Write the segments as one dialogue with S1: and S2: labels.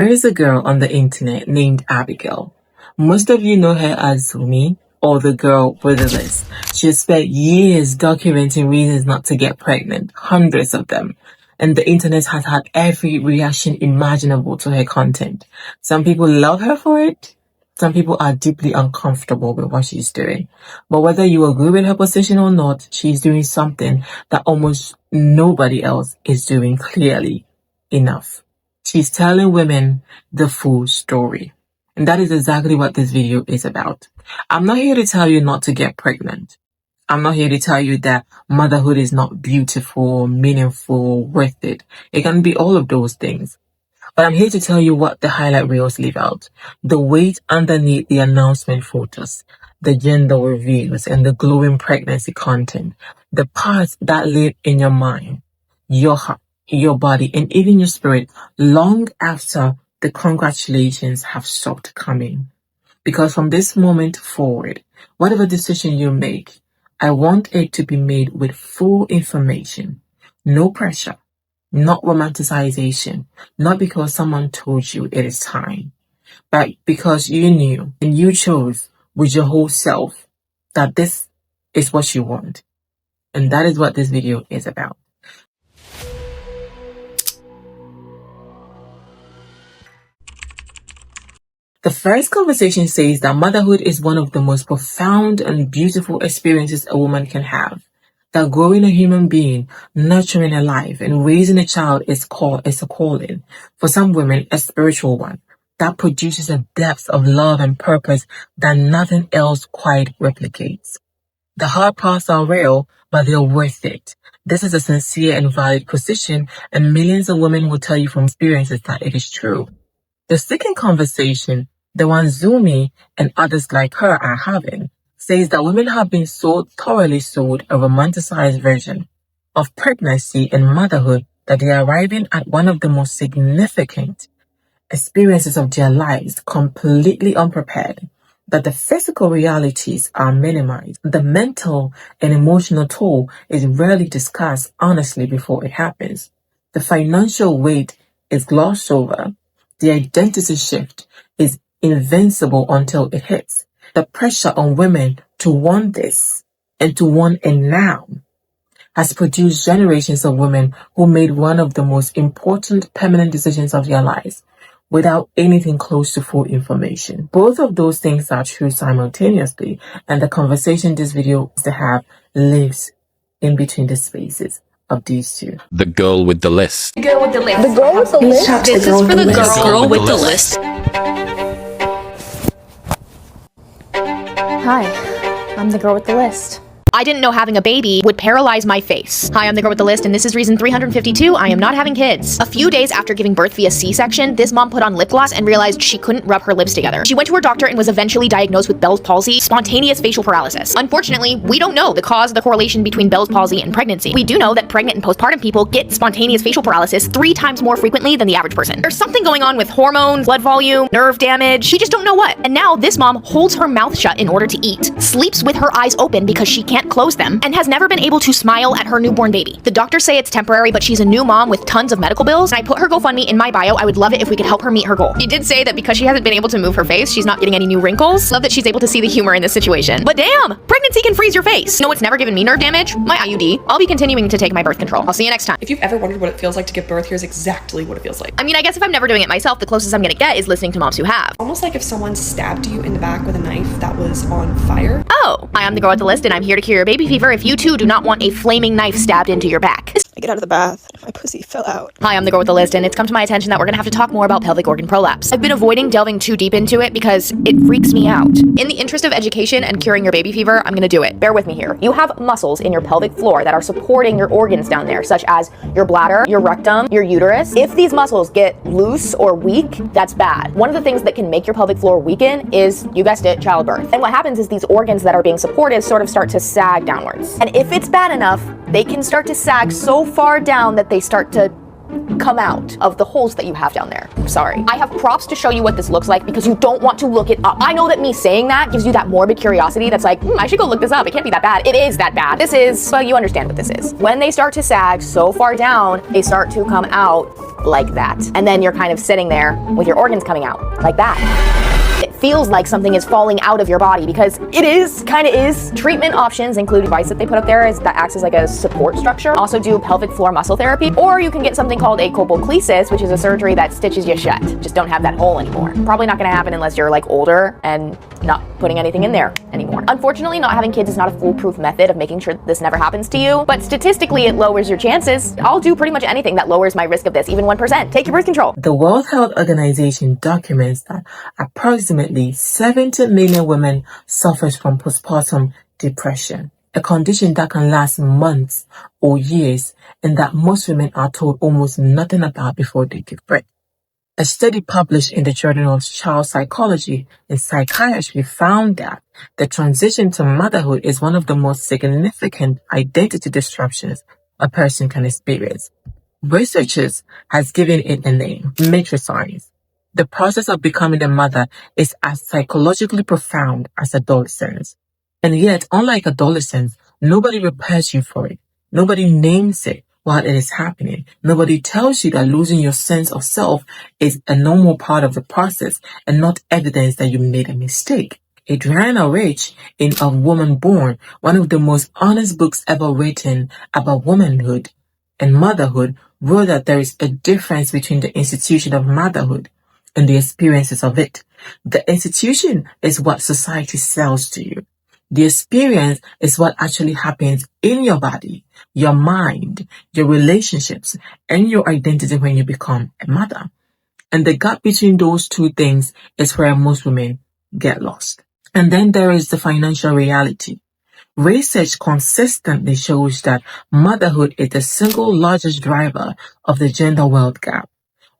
S1: There is a girl on the internet named Abigail. Most of you know her as Zumi, or the girl with the list. She has spent years documenting reasons not to get pregnant, hundreds of them. And the internet has had every reaction imaginable to her content. Some people love her for it. Some people are deeply uncomfortable with what she's doing. But whether you agree with her position or not, she's doing something that almost nobody else is doing clearly enough. She's telling women the full story. And that is exactly what this video is about. I'm not here to tell you not to get pregnant. I'm not here to tell you that motherhood is not beautiful, meaningful, worth it. It can be all of those things. But I'm here to tell you what the highlight reels leave out. The weight underneath the announcement photos, the gender reveals, and the glowing pregnancy content. The parts that live in your mind, your heart, your body, and even your spirit long after the congratulations have stopped coming. Because from this moment forward, whatever decision you make, I want it to be made with full information. No pressure, not romanticization, not because someone told you it is time, but because you knew and you chose with your whole self that this is what you want. And that is what this video is about. The first conversation says that motherhood is one of the most profound and beautiful experiences a woman can have. That growing a human being, nurturing a life, and raising a child is a calling. For some women, a spiritual one that produces a depth of love and purpose that nothing else quite replicates. The hard parts are real, but they're worth it. This is a sincere and valid position, and millions of women will tell you from experiences that it is true. The second conversation, the one Zumi and others like her are having, says that women have been thoroughly sold a romanticized version of pregnancy and motherhood that they are arriving at one of the most significant experiences of their lives completely unprepared, that the physical realities are minimized. The mental and emotional toll is rarely discussed honestly before it happens. The financial weight is glossed over. The identity shift is invincible until it hits. The pressure on women to want this and to want it now has produced generations of women who made one of the most important permanent decisions of their lives without anything close to full information. Both of those things are true simultaneously, and the conversation this video is to have lives in between the spaces of these two.
S2: The girl with the list.
S3: The girl with the list.
S4: The girl with the list.
S3: This is for the girl with the list.
S4: Hi, I'm the girl with the list.
S3: I didn't know having a baby would paralyze my face. Hi, I'm the girl with the list, and this is reason 352. I am not having kids. A few days after giving birth via C-section, this mom put on lip gloss and realized she couldn't rub her lips together. She went to her doctor and was eventually diagnosed with Bell's palsy, spontaneous facial paralysis. Unfortunately, we don't know the cause of the correlation between Bell's palsy and pregnancy. We do know that pregnant and postpartum people get spontaneous facial paralysis 3 times more frequently than the average person. There's something going on with hormones, blood volume, nerve damage. We just don't know what. And now this mom holds her mouth shut in order to eat, sleeps with her eyes open because she can't close them, and has never been able to smile at her newborn baby. The doctors say it's temporary, but she's a new mom with tons of medical bills, and I put her GoFundMe in my bio. I would love it if we could help her meet her goal. She did say that because she hasn't been able to move her face, she's not getting any new wrinkles. Love that she's able to see the humor in this situation. But damn, pregnancy can freeze your face. No, it's never given me nerve damage. My IUD. I'll be continuing to take my birth control. I'll see you next time.
S5: If you've ever wondered what it feels like to give birth, here's exactly what it feels like.
S3: I mean, I guess if I'm never doing it myself, the closest I'm gonna get is listening to moms who have.
S5: Almost like if someone stabbed you in the back with a knife that was on fire.
S3: Oh, I am the girl with the list, and I'm here to cure your baby fever if you too do not want a flaming knife stabbed into your back.
S6: I get out of the bath and my pussy fell out.
S3: Hi, I'm the girl with the list, and it's come to my attention that we're gonna have to talk more about pelvic organ prolapse. I've been avoiding delving too deep into it because it freaks me out. In the interest of education and curing your baby fever, I'm gonna do it. Bear with me here. You have muscles in your pelvic floor that are supporting your organs down there, such as your bladder, your rectum, your uterus. If these muscles get loose or weak, that's bad. One of the things that can make your pelvic floor weaken is, you guessed it, childbirth. And what happens is these organs that are being supported sort of start to sag downwards. And if it's bad enough, they can start to sag so far down that they start to come out of the holes that you have down there. Sorry. I have props to show you what this looks like because you don't want to look it up. I know that me saying that gives you that morbid curiosity that's like, I should go look this up. It can't be that bad. It is that bad. This is, well, you understand what this is. When they start to sag so far down, they start to come out like that. And then you're kind of sitting there with your organs coming out like that. It feels like something is falling out of your body because it is, kind of is. Treatment options include a device that they put up there that acts as like a support structure. Also do pelvic floor muscle therapy, or you can get something called a colpoclesis, which is a surgery that stitches you shut. Just don't have that hole anymore. Probably not gonna happen unless you're like older and not putting anything in there anymore. Unfortunately, not having kids is not a foolproof method of making sure this never happens to you, but statistically it lowers your chances. I'll do pretty much anything that lowers my risk of this, even 1%. Take your birth control.
S1: The World Health Organization documents that approximately 70 million women suffers from postpartum depression, a condition that can last months or years and that most women are told almost nothing about before they give birth. A study published in the Journal of Child Psychology and Psychiatry found that the transition to motherhood is one of the most significant identity disruptions a person can experience. Researchers has given it a name, matricide. The process of becoming a mother is as psychologically profound as adolescence. And yet, unlike adolescence, nobody prepares you for it. Nobody names it while it is happening. Nobody tells you that losing your sense of self is a normal part of the process and not evidence that you made a mistake. Adriana Rich, in A Woman Born, one of the most honest books ever written about womanhood and motherhood, wrote that there is a difference between the institution of motherhood and the experiences of it. The institution is what society sells to you. The experience is what actually happens in your body, your mind, your relationships, and your identity when you become a mother. And the gap between those two things is where most women get lost. And then there is the financial reality. Research consistently shows that motherhood is the single largest driver of the gender wealth gap.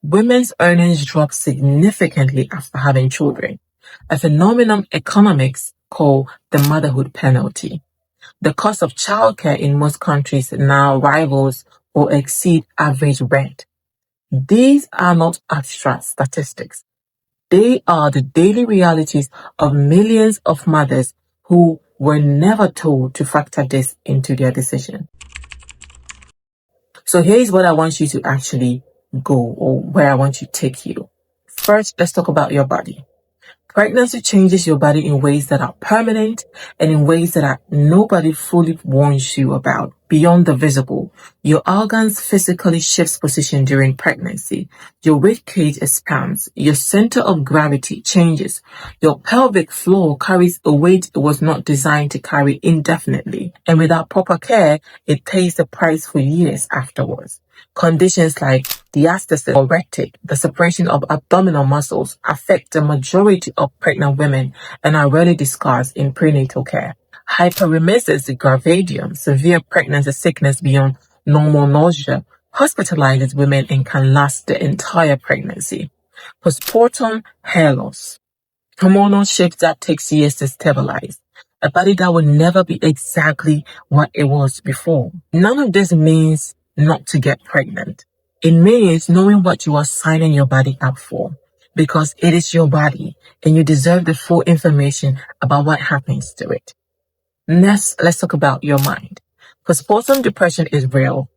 S1: Women's earnings drop significantly after having children, a phenomenon economics call the motherhood penalty. The cost of childcare in most countries now rivals or exceed average rent. These are not abstract statistics. They are the daily realities of millions of mothers who were never told to factor this into their decision. So here's what I want you to actually go, or where I want to take you. First, let's talk about your body. Pregnancy changes your body in ways that are permanent and in ways that nobody fully warns you about. Beyond the visible, your organs physically shifts position during pregnancy. Your rib cage expands. Your center of gravity changes. Your pelvic floor carries a weight it was not designed to carry indefinitely. And without proper care, it pays the price for years afterwards. Conditions like diastasis or rectic, the separation of abdominal muscles, affect the majority of pregnant women and are rarely discussed in prenatal care. Hyperemesis gravidarum, severe pregnancy sickness beyond normal nausea, hospitalizes women and can last the entire pregnancy. Postpartum hair loss, hormonal shifts that takes years to stabilize. A body that will never be exactly what it was before. None of this means not to get pregnant. It means knowing what you are signing your body up for, because it is your body and you deserve the full information about what happens to it. Next, let's talk about your mind. Postpartum depression is real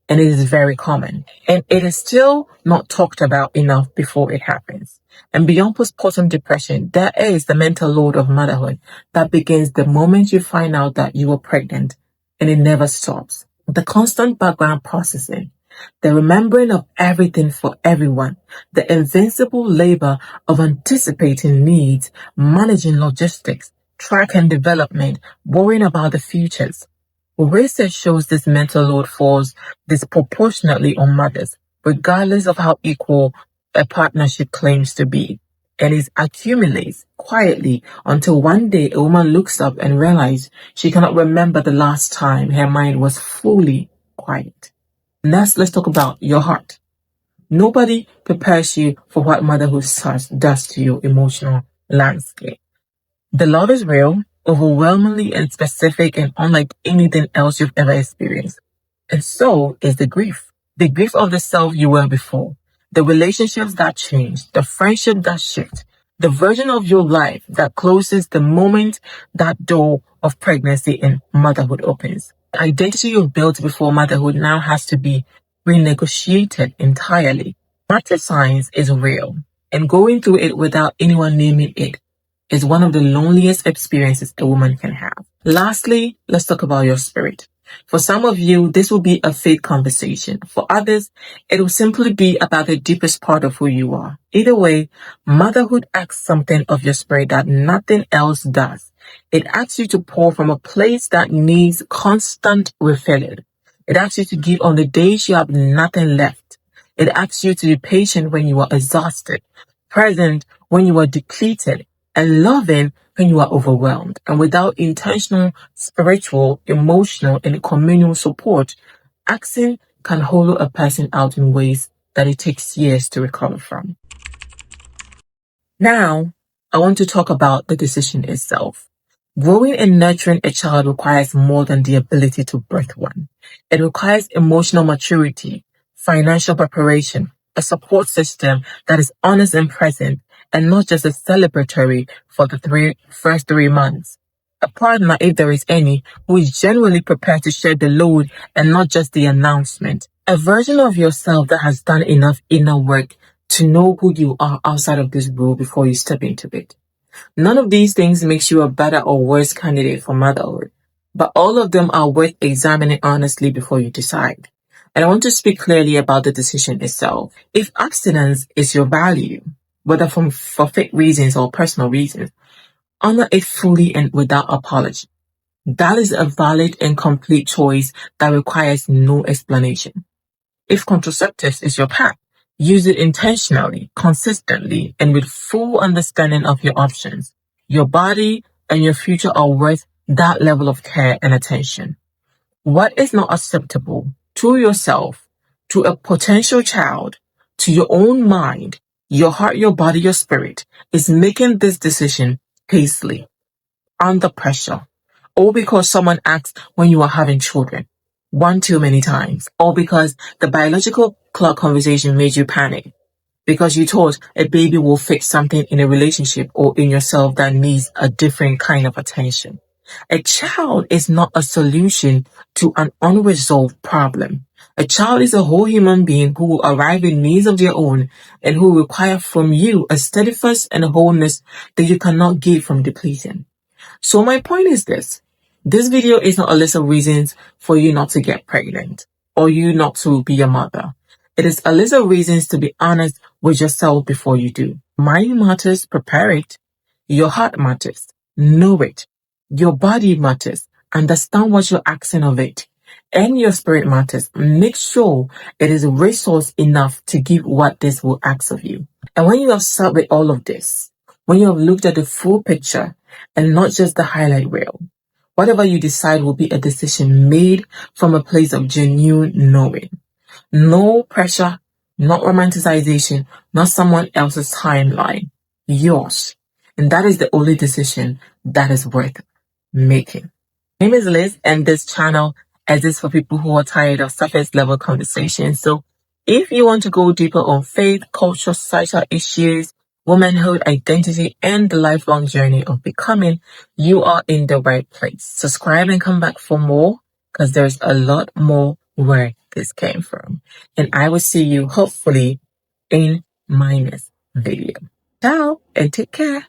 S1: and it is very common, and it is still not talked about enough before it happens. And beyond postpartum depression, there is the mental load of motherhood that begins the moment you find out that you are pregnant, and it never stops. The constant background processing, the remembering of everything for everyone, the invincible labor of anticipating needs, managing logistics, tracking development, worrying about the futures. Research shows this mental load falls disproportionately on mothers, regardless of how equal a partnership claims to be. And it accumulates quietly until one day a woman looks up and realizes she cannot remember the last time her mind was fully quiet. Next, let's talk about your heart. Nobody prepares you for what motherhood does to your emotional landscape. The love is real, overwhelmingly and specific, and unlike anything else you've ever experienced. And so is the grief. The grief of the self you were before, the relationships that changed, the friendship that shift, the version of your life that closes the moment that door of pregnancy and motherhood opens. The identity you've built before motherhood now has to be renegotiated entirely. Matter signs is real, and going through it without anyone naming it is one of the loneliest experiences a woman can have. Lastly, let's talk about your spirit. For some of you, this will be a faith conversation. For others, it will simply be about the deepest part of who you are. Either way, motherhood asks something of your spirit that nothing else does. It asks you to pour from a place that needs constant refilling. It asks you to give on the days you have nothing left. It asks you to be patient when you are exhausted, present when you are depleted, and loving when you are overwhelmed. And without intentional, spiritual, emotional, and communal support, asking can hollow a person out in ways that it takes years to recover from. Now, I want to talk about the decision itself. Growing and nurturing a child requires more than the ability to birth one. It requires emotional maturity, financial preparation, a support system that is honest and present, and not just a celebratory for the first 3 months. A partner, if there is any, who is genuinely prepared to share the load and not just the announcement. A version of yourself that has done enough inner work to know who you are outside of this role before you step into it. None of these things makes you a better or worse candidate for motherhood, but all of them are worth examining honestly before you decide. And I want to speak clearly about the decision itself. If abstinence is your value, whether for faith reasons or personal reasons, honor it fully and without apology. That is a valid and complete choice that requires no explanation. If contraceptives is your path, use it intentionally, consistently, and with full understanding of your options. Your body and your future are worth that level of care and attention. What is not acceptable to yourself, to a potential child, to your own mind, your heart, your body, your spirit, is making this decision hastily, under pressure, or because someone asked when you are having children, one too many times, or because the biological clock conversation made you panic, because you thought a baby will fix something in a relationship or in yourself that needs a different kind of attention. A child is not a solution to an unresolved problem. A child is a whole human being who will arrive in needs of their own and who will require from you a steadfast and a wholeness that you cannot give from depleting. So my point is this. This video is not a list of reasons for you not to get pregnant or you not to be a mother. It is a list of reasons to be honest with yourself before you do. Mind matters, prepare it. Your heart matters, know it. Your body matters, understand what you're asking of it. And your spirit matters. Make sure it is resource enough to give what this will ask of you. And when you have sat with all of this, when you have looked at the full picture and not just the highlight reel, whatever you decide will be a decision made from a place of genuine knowing. No pressure, not romanticization, not someone else's timeline. Yours. And that is the only decision that is worth making. My name is Liz, and this channel exists for people who are tired of surface level conversations. So if you want to go deeper on faith, culture, societal issues, womanhood, identity, and the lifelong journey of becoming, you are in the right place. Subscribe and come back for more, because there's a lot more where this came from. And I will see you hopefully in my next video. Ciao and take care.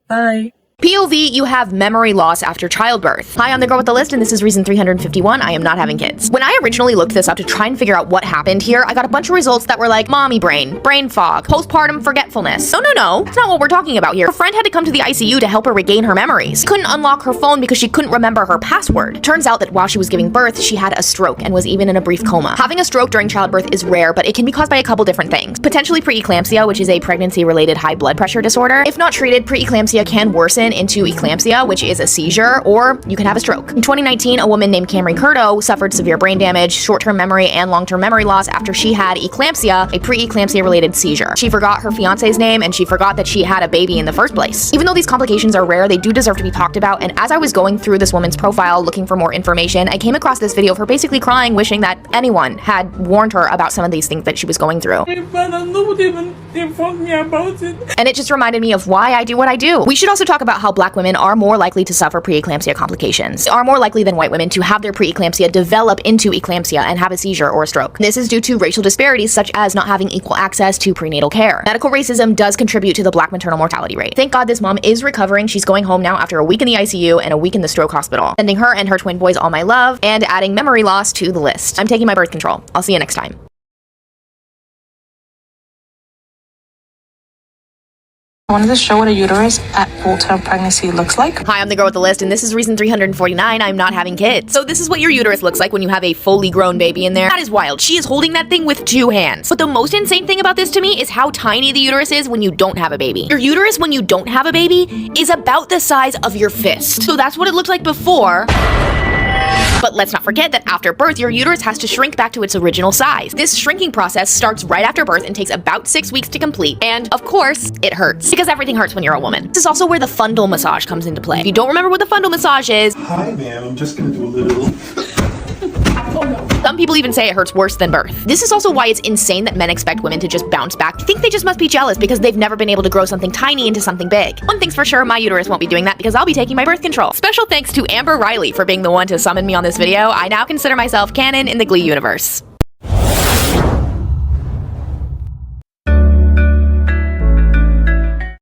S1: Bye.
S3: POV, you have memory loss after childbirth. Hi, I'm the girl with the list, and this is reason 351. I am not having kids. When I originally looked this up to try and figure out what happened here, I got a bunch of results that were like mommy brain, brain fog, postpartum forgetfulness. No, that's not what we're talking about here. Her friend had to come to the ICU to help her regain her memories. Couldn't unlock her phone because she couldn't remember her password. Turns out that while she was giving birth, she had a stroke and was even in a brief coma. Having a stroke during childbirth is rare, but it can be caused by a couple different things. Potentially preeclampsia, which is a pregnancy-related high blood pressure disorder. If not treated, preeclampsia can worsen women into eclampsia, which is a seizure, or you can have a stroke. In 2019, a woman named Camry Curto suffered severe brain damage, short-term memory, and long-term memory loss after she had eclampsia, a pre-eclampsia related seizure. She forgot her fiance's name, and she forgot that she had a baby in the first place. Even though these complications are rare, they do deserve to be talked about, and as I was going through this woman's profile looking for more information, I came across this video of her basically crying, wishing that anyone had warned her about some of these things that she was going through.
S1: Nobody even informed me about it.
S3: And it just reminded me of why I do what I do. We should also talk about how black women are more likely to suffer preeclampsia complications. They are more likely than white women to have their preeclampsia develop into eclampsia and have a seizure or a stroke. This is due to racial disparities such as not having equal access to prenatal care. Medical racism does contribute to the black maternal mortality rate. Thank God this mom is recovering. She's going home now after a week in the ICU and a week in the stroke hospital. Sending her and her twin boys all my love and adding memory loss to the list. I'm taking my birth control. I'll see you next time.
S2: I wanted to show what a uterus at full-term pregnancy looks like.
S3: Hi, I'm the girl with the list, and this is reason 349 I'm not having kids. So this is what your uterus looks like when you have a fully grown baby in there. That is wild. She is holding that thing with 2 hands. But the most insane thing about this to me is how tiny the uterus is when you don't have a baby. Your uterus when you don't have a baby is about the size of your fist. So that's what it looked like before. But let's not forget that after birth, your uterus has to shrink back to its original size. This shrinking process starts right after birth and takes about 6 weeks to complete. And of course, it hurts. Because everything hurts when you're a woman. This is also where the fundal massage comes into play. If you don't remember what the fundal massage is,
S7: hi ma'am, I'm just gonna do a little.
S3: Some people even say it hurts worse than birth. This is also why it's insane that men expect women to just bounce back. I think they just must be jealous because they've never been able to grow something tiny into something big. One thing's for sure, my uterus won't be doing that because I'll be taking my birth control. Special thanks to Amber Riley for being the one to summon me on this video. I now consider myself canon in the Glee universe.